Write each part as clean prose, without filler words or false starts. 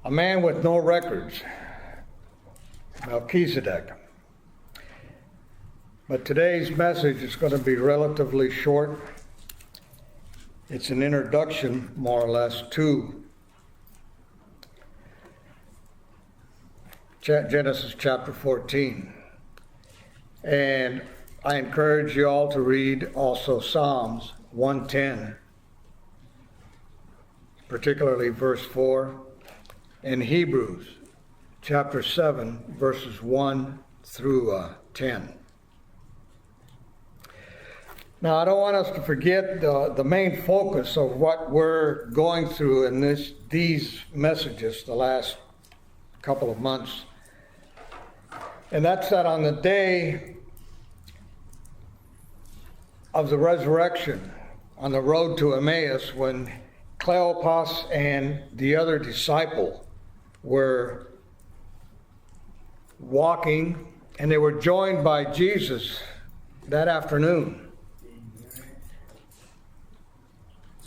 A man with no records, Melchizedek. But today's message is going to be relatively short. It's an introduction, more or less, to Genesis chapter 14. And I encourage you all to read also Psalms 110, particularly verse 4, and Hebrews chapter 7, verses 1 through 10. Now, I don't want us to forget the main focus of what we're going through in these messages the last couple of months. And that's that on the day of the resurrection, on the road to Emmaus, when Cleopas and the other disciple were walking, and they were joined by Jesus that afternoon.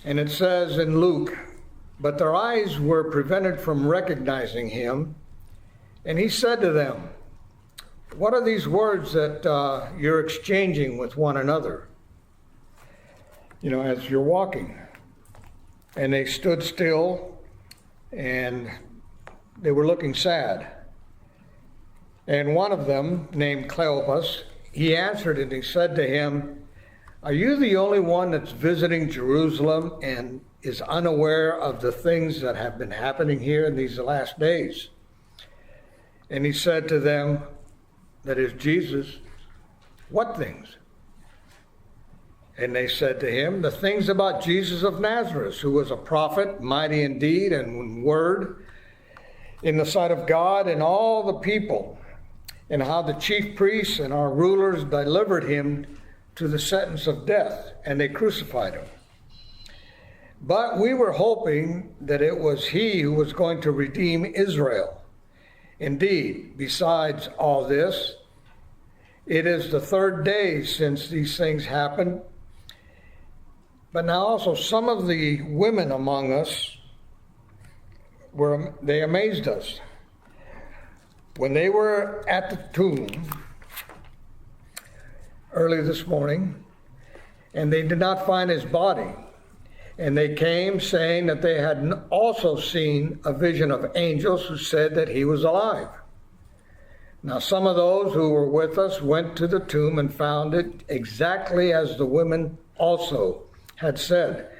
And it says in Luke, but their eyes were prevented from recognizing him, and he said to them, what are these words that you're exchanging with one another, as you're walking? And they stood still, and they were looking sad. And one of them, named Cleopas, he answered and he said to him, are you the only one that's visiting Jerusalem and is unaware of the things that have been happening here in these last days? And he said to them, that is Jesus, what things? And they said to him, the things about Jesus of Nazareth, who was a prophet, mighty in deed and in word, in the sight of God and all the people, and how the chief priests and our rulers delivered him to the sentence of death, and they crucified him. But we were hoping that it was he who was going to redeem Israel. Indeed, besides all this, it is the third day since these things happened. But now also some of the women among us, they amazed us. When they were at the tomb early this morning, and they did not find his body, and they came saying that they had also seen a vision of angels who said that he was alive. Now some of those who were with us went to the tomb and found it exactly as the women also had said,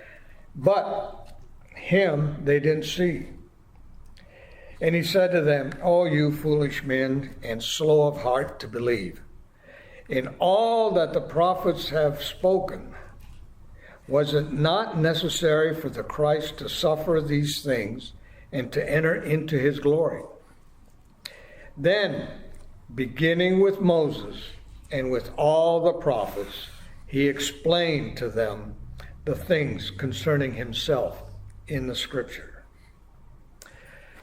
but him they didn't see. And he said to them, O you foolish men, and slow of heart to believe in all that the prophets have spoken. Was it not necessary for the Christ to suffer these things and to enter into his glory? Then, beginning with Moses and with all the prophets, he explained to them the things concerning himself in the scripture.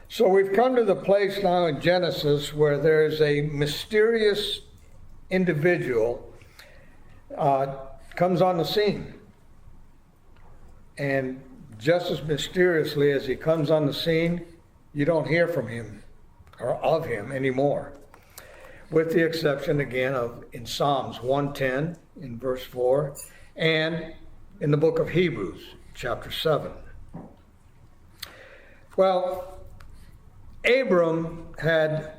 So we've come to the place now in Genesis where there's a mysterious individual comes on the scene. And just as mysteriously as he comes on the scene, you don't hear from him or of him anymore. With the exception, again, of in Psalms 110 in verse 4 and in the book of Hebrews, chapter 7. Well, Abram had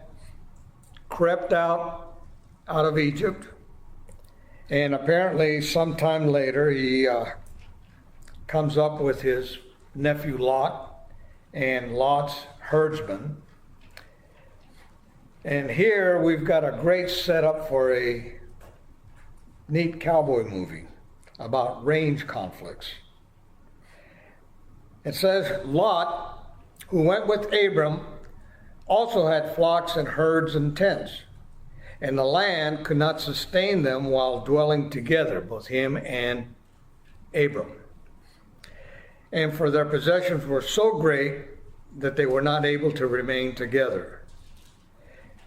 crept out of Egypt, and apparently sometime later he comes up with his nephew Lot and Lot's herdsman. And here we've got a great setup for a neat cowboy movie about range conflicts. It says, Lot, who went with Abram, also had flocks and herds and tents, and the land could not sustain them while dwelling together, both him and Abram. And for their possessions were so great that they were not able to remain together.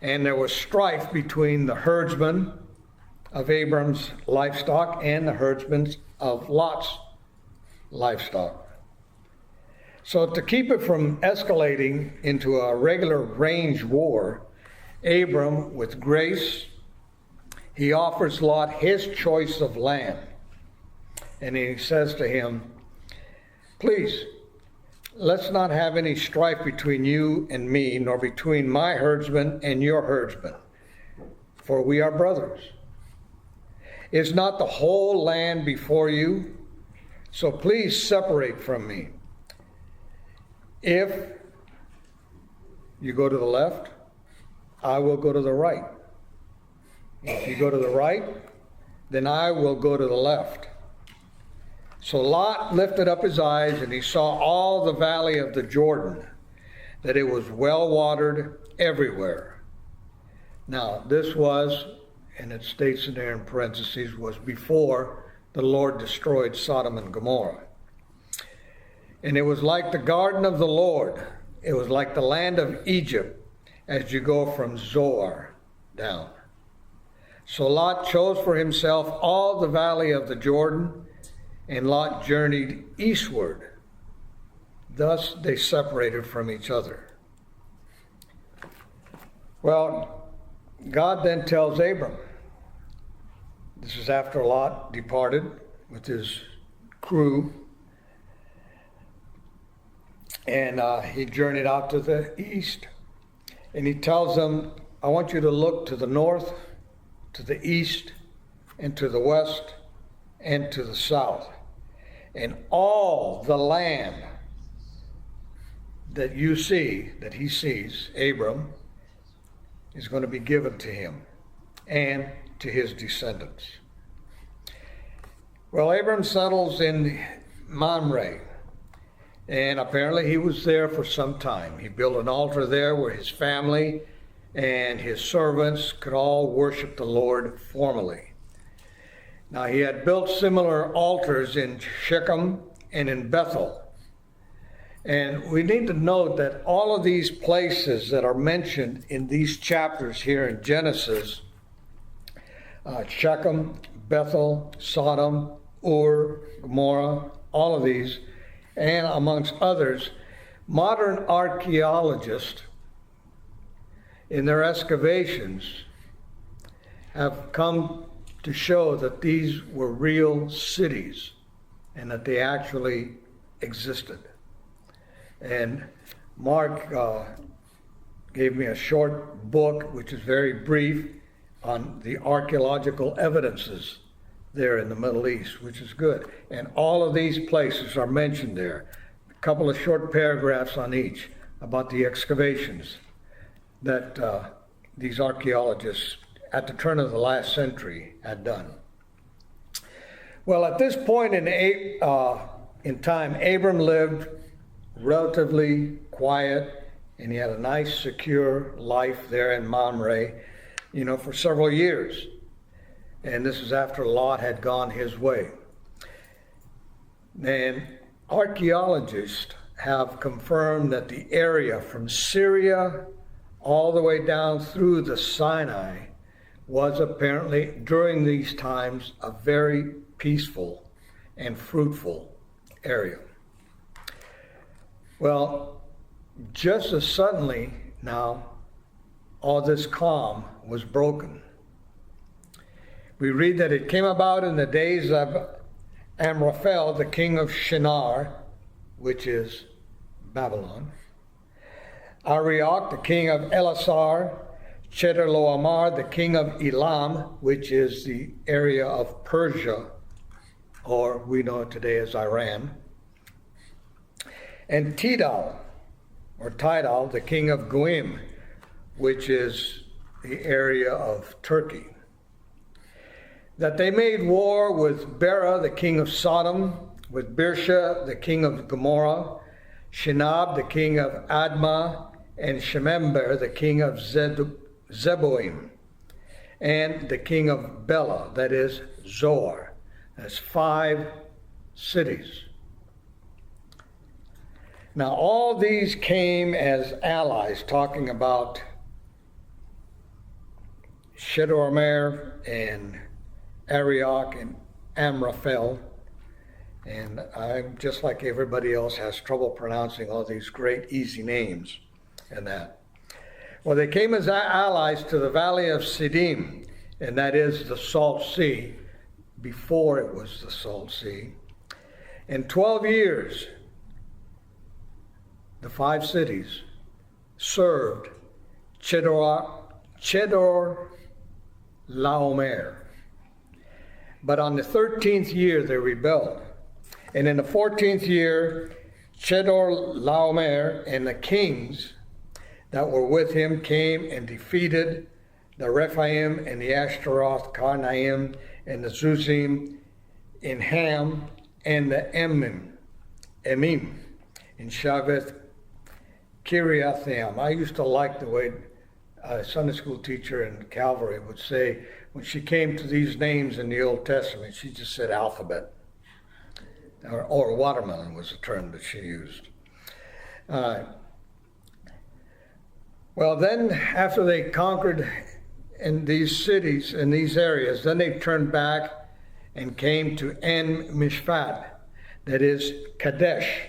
And there was strife between the herdsmen of Abram's livestock and the herdsmen of Lot's livestock. So to keep it from escalating into a regular range war, Abram, with grace, he offers Lot his choice of land. And he says to him, please, let's not have any strife between you and me, nor between my herdsmen and your herdsmen, for we are brothers. Is not the whole land before you? So please separate from me. If you go to the left, I will go to the right. If you go to the right, then I will go to the left. So Lot lifted up his eyes, and he saw all the valley of the Jordan, that it was well watered everywhere. Now, this was, and it states in there in parentheses, was before the Lord destroyed Sodom and Gomorrah. And it was like the garden of the Lord. It was like the land of Egypt as you go from Zoar down. So Lot chose for himself all the valley of the Jordan, and Lot journeyed eastward. Thus they separated from each other. Well, God then tells Abram, this is after Lot departed with his crew, and he journeyed out to the east. And he tells them, I want you to look to the north, to the east, and to the west, and to the south. And all the land that you see, that he sees, Abram, is going to be given to him and to his descendants. Well, Abram settles in Mamre, and apparently he was there for some time. He built an altar there where his family and his servants could all worship the Lord formally. Now, he had built similar altars in Shechem and in Bethel. And we need to note that all of these places that are mentioned in these chapters here in Genesis, Shechem, Bethel, Sodom, Ur, Gomorrah, all of these, and amongst others, modern archaeologists in their excavations have come to show that these were real cities and that they actually existed. And Mark gave me a short book, which is very brief, on the archaeological evidences there in the Middle East, which is good. And all of these places are mentioned there. A couple of short paragraphs on each about the excavations that these archaeologists at the turn of the last century had done. Well, at this point in time, Abram lived relatively quiet, and he had a nice, secure life there in Mamre, for several years. And this is after Lot had gone his way. And archaeologists have confirmed that the area from Syria all the way down through the Sinai was apparently, during these times, a very peaceful and fruitful area. Well, just as suddenly now, all this calm was broken. We read that it came about in the days of Amraphel, the king of Shinar, which is Babylon, Arioch, the king of Elasar, Chedorlaomer, the king of Elam, which is the area of Persia, or we know it today as Iran, and Tidal, the king of Goim, which is the area of Turkey. That they made war with Bera, the king of Sodom, with Birsha, the king of Gomorrah, Shinab, the king of Admah, and Shemember, the king of Zeboim, and the king of Bela, that is Zoar. That's 5 cities. Now, all these came as allies, talking about Chedorlaomer and Arioch and Amraphel, And I'm just like everybody else, has trouble pronouncing all these great easy names and that. Well, they came as allies to the valley of Siddim, and that is the Salt Sea, before it was the Salt Sea. In 12 years, the 5 cities served Chedorlaomer. But on the 13th year, they rebelled. And in the 14th year, Chedorlaomer and the kings that were with him came and defeated the Rephaim and the Ashtaroth, Karnaim, and the Zuzim in Ham, and the Emim in Shaveth Kiriathaim. I used to like the way a Sunday school teacher in Calvary would say, when she came to these names in the Old Testament, she just said alphabet. Or watermelon was the term that she used. Well, then after they conquered in these cities, in these areas, then they turned back and came to En Mishpat, that is Kadesh.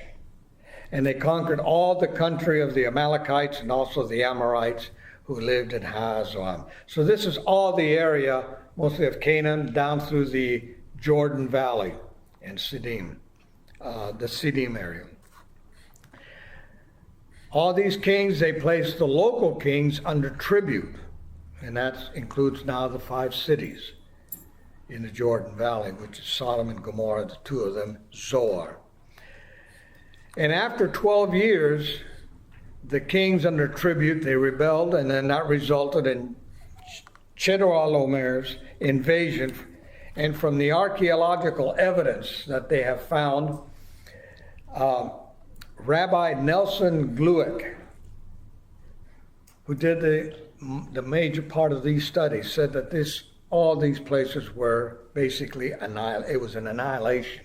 And they conquered all the country of the Amalekites and also the Amorites who lived in Hazoam. So this is all the area, mostly of Canaan, down through the Jordan Valley and Siddim, the Siddim area. All these kings, they placed the local kings under tribute, and that includes now the 5 cities in the Jordan Valley, which is Sodom and Gomorrah, the 2 of them, Zoar. And after 12 years, the kings under tribute, they rebelled, and then that resulted in Chedorlaomer's invasion. And from the archaeological evidence that they have found, Rabbi Nelson Glueck, who did the major part of these studies, said that all these places were basically it was an annihilation.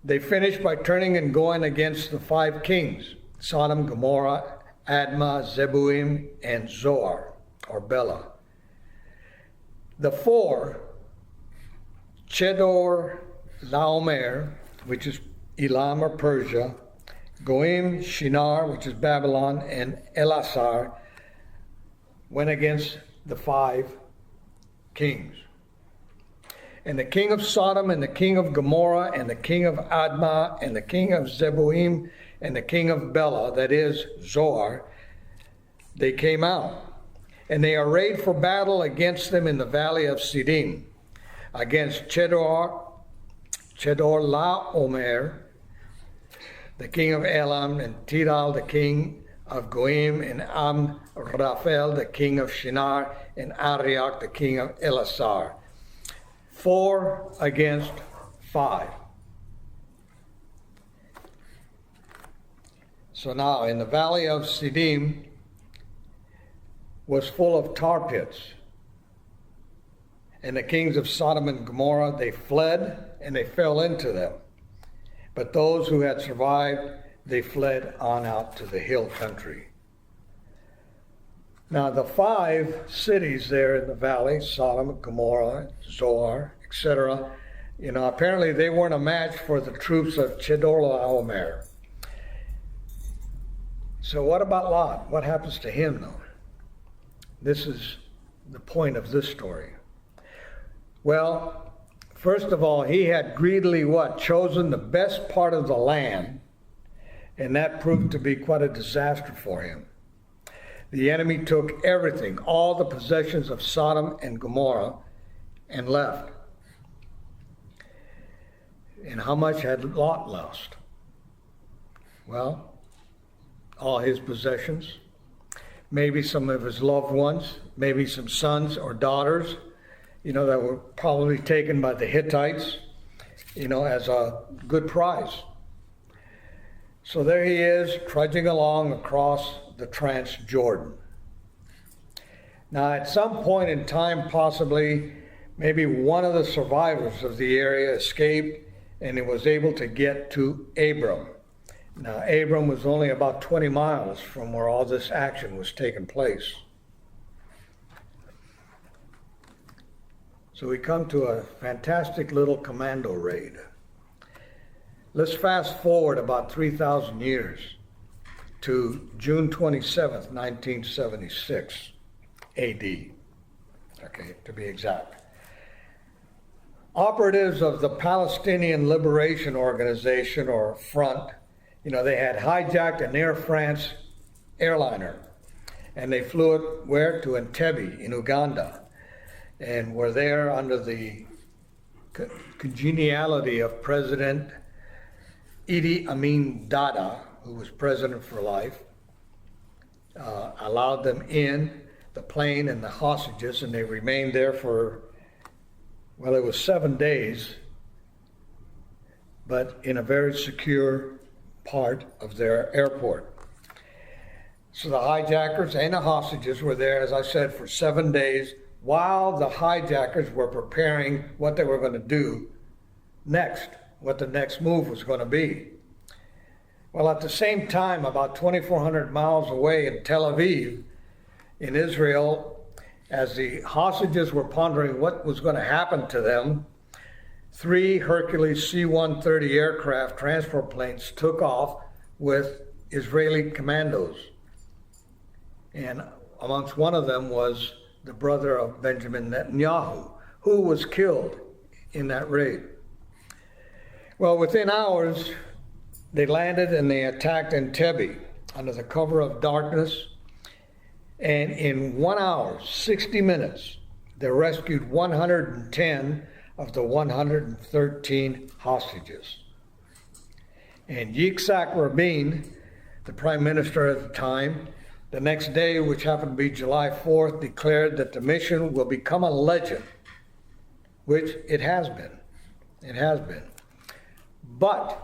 They finished by turning and going against the 5 kings, Sodom, Gomorrah, Admah, Zeboim, and Zoar, or Bela. The 4, Chedorlaomer, which is Elam or Persia, Goim, Shinar, which is Babylon, and Elasar, went against the 5 kings. And the king of Sodom, and the king of Gomorrah, and the king of Admah, and the king of Zeboim, and the king of Bela, that is Zoar, they came out. And they arrayed for battle against them in the valley of Siddim, against Chedorlaomer, the king of Elam, and Tidal, the king of Goim, and Amraphel, the king of Shinar, and Arioch, the king of Elasar. 4 against 5. So now, in the valley of Siddim was full of tar pits. And the kings of Sodom and Gomorrah, they fled and they fell into them. But those who had survived, they fled on out to the hill country. Now the 5 cities there in the valley, Sodom, Gomorrah, Zoar, etc., apparently they weren't a match for the troops of Chedorlaomer. So what about Lot? What happens to him, though? This is the point of this story. Well, first of all, he had greedily chosen the best part of the land, and that proved to be quite a disaster for him. The enemy took everything, all the possessions of Sodom and Gomorrah, and left. And how much had Lot lost? Well, all his possessions, maybe some of his loved ones, maybe some sons or daughters, that were probably taken by the Hittites, as a good prize. So there he is, trudging along across the Transjordan. Now, at some point in time, possibly, maybe one of the survivors of the area escaped and he was able to get to Abram. Now, Abram was only about 20 miles from where all this action was taking place. So we come to a fantastic little commando raid. Let's fast forward about 3,000 years to June 27th, 1976 AD, okay, to be exact. Operatives of the Palestinian Liberation Organization, or Front, they had hijacked an Air France airliner, and they flew it where? To Entebbe in Uganda, and were there under the congeniality of President Idi Amin Dada, who was president for life, allowed them in the plane and the hostages, and they remained there for, well, it was 7 days, but in a very secure part of their airport. So the hijackers and the hostages were there, as I said, for 7 days, while the hijackers were preparing what they were going to do next, what the next move was going to be. Well, at the same time, about 2,400 miles away in Tel Aviv, in Israel, as the hostages were pondering what was going to happen to them, 3 Hercules C-130 aircraft transport planes took off with Israeli commandos. And amongst one of them was the brother of Benjamin Netanyahu, who was killed in that raid. Well, within hours, they landed and they attacked Entebbe under the cover of darkness. And in 1 hour, 60 minutes, they rescued 110 of the 113 hostages. And Yitzhak Rabin, the prime minister at the time, the next day, which happened to be July 4th, declared that the mission will become a legend, which it has been. It has been. But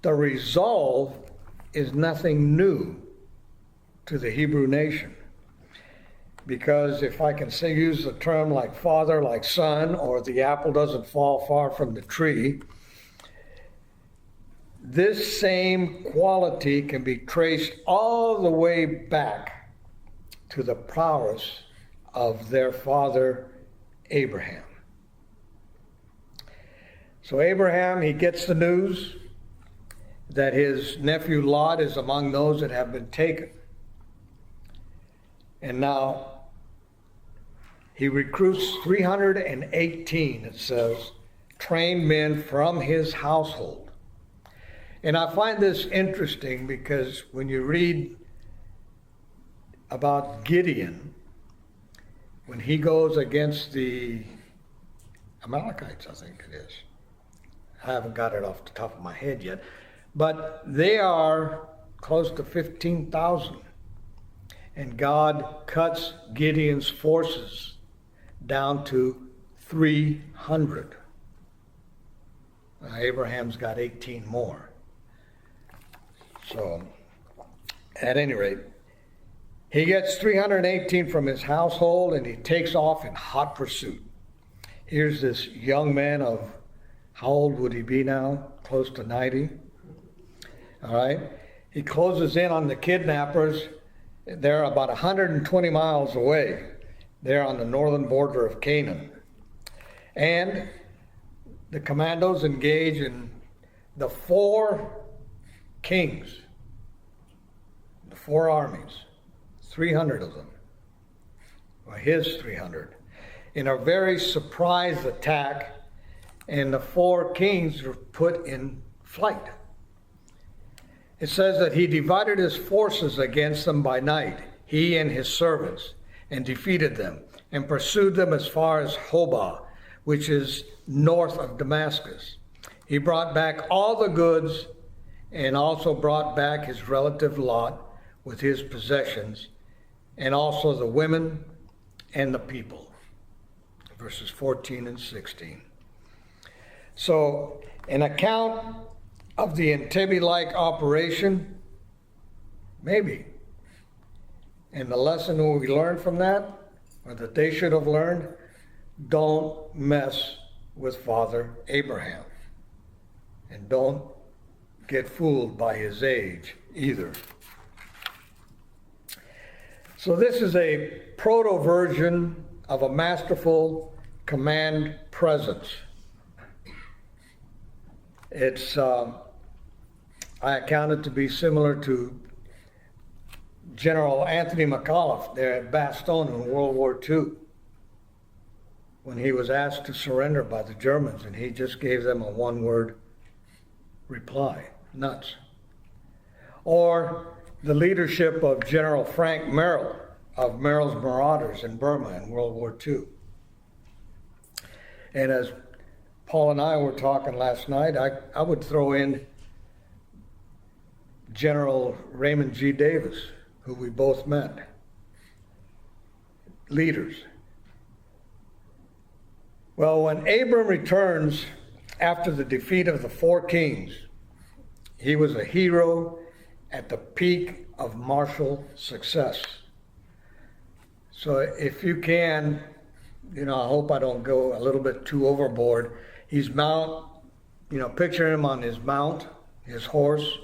the resolve is nothing new to the Hebrew nation. Because if I can say, use the term like father, like son, or the apple doesn't fall far from the tree, this same quality can be traced all the way back to the prowess of their father, Abraham. So Abraham, he gets the news that his nephew Lot is among those that have been taken. And now he recruits 318, it says, trained men from his household. And I find this interesting because when you read about Gideon, when he goes against the Amalekites, I think it is. I haven't got it off the top of my head yet. But they are close to 15,000. And God cuts Gideon's forces down to 300. Abraham's got 18 more. So, at any rate, he gets 318 from his household and he takes off in hot pursuit. Here's this young man of, how old would he be now? Close to 90. All right. He closes in on the kidnappers. They're about 120 miles away. They're on the northern border of Canaan. And the commandos engage in the 4 kings, the 4 armies, 300 of them, or his 300, in a very surprise attack, and the 4 kings were put in flight. It says that he divided his forces against them by night, he and his servants, and defeated them, and pursued them as far as Hobah, which is north of Damascus. He brought back all the goods, and also brought back his relative Lot with his possessions, and also the women and the people. Verses 14 and 16. So, an account of the Entebbe-like operation, maybe. And the lesson we learned from that, or that they should have learned, don't mess with Father Abraham. And don't get fooled by his age either. So this is a proto-version of a masterful command presence. It's I account it to be similar to General Anthony McAuliffe there at Bastogne in World War II, when he was asked to surrender by the Germans, and he just gave them a one-word reply: nuts. Or the leadership of General Frank Merrill of Merrill's Marauders in Burma in World War II. And as Paul and I were talking last night, I would throw in General Raymond G. Davis, who we both met. Leaders. Well, when Abram returns after the defeat of the four kings, he was a hero at the peak of martial success. So if you can, I hope I don't go a little bit too overboard. He's picture him on his mount, his horse,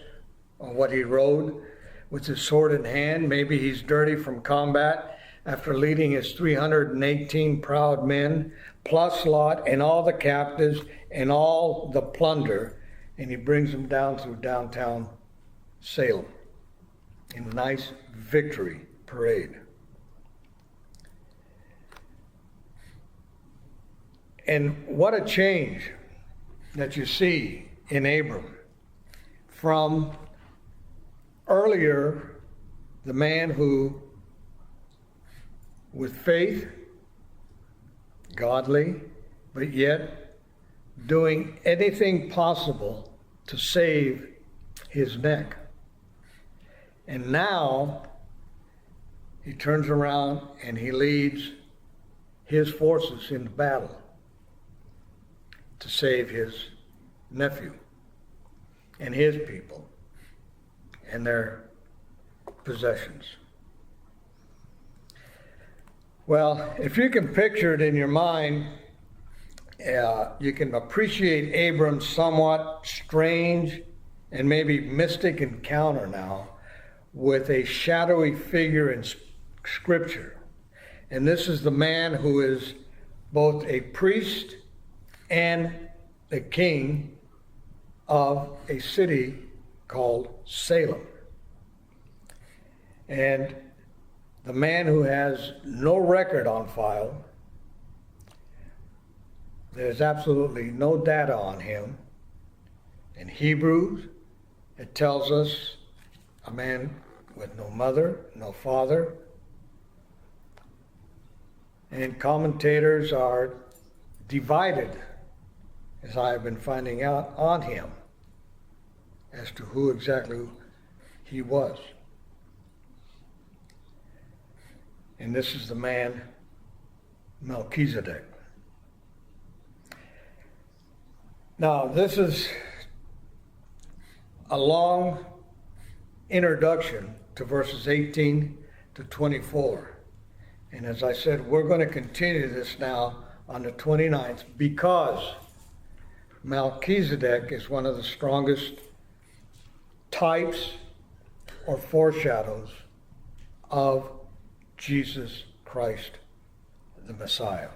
on what he rode, with his sword in hand. Maybe he's dirty from combat after leading his 318 proud men, plus Lot and all the captives and all the plunder, and he brings them down through downtown Salem in a nice victory parade. And what a change that you see in Abram from earlier, the man who, with faith, godly, but yet doing anything possible to save his neck. And now he turns around and he leads his forces into battle to save his nephew and his people and their possessions. Well, if you can picture it in your mind, you can appreciate Abram's somewhat strange and maybe mystic encounter now with a shadowy figure in Scripture. And this is the man who is both a priest and the king of a city called Salem. And the man who has no record on file, there's absolutely no data on him. In Hebrews, it tells us a man with no mother, no father. And commentators are divided, as I have been finding out, on him as to who exactly he was. And this is the man Melchizedek. Now, this is a long introduction to verses 18 to 24. And as I said, we're going to continue this now on the 29th because Melchizedek is one of the strongest types or foreshadows of Jesus Christ, the Messiah.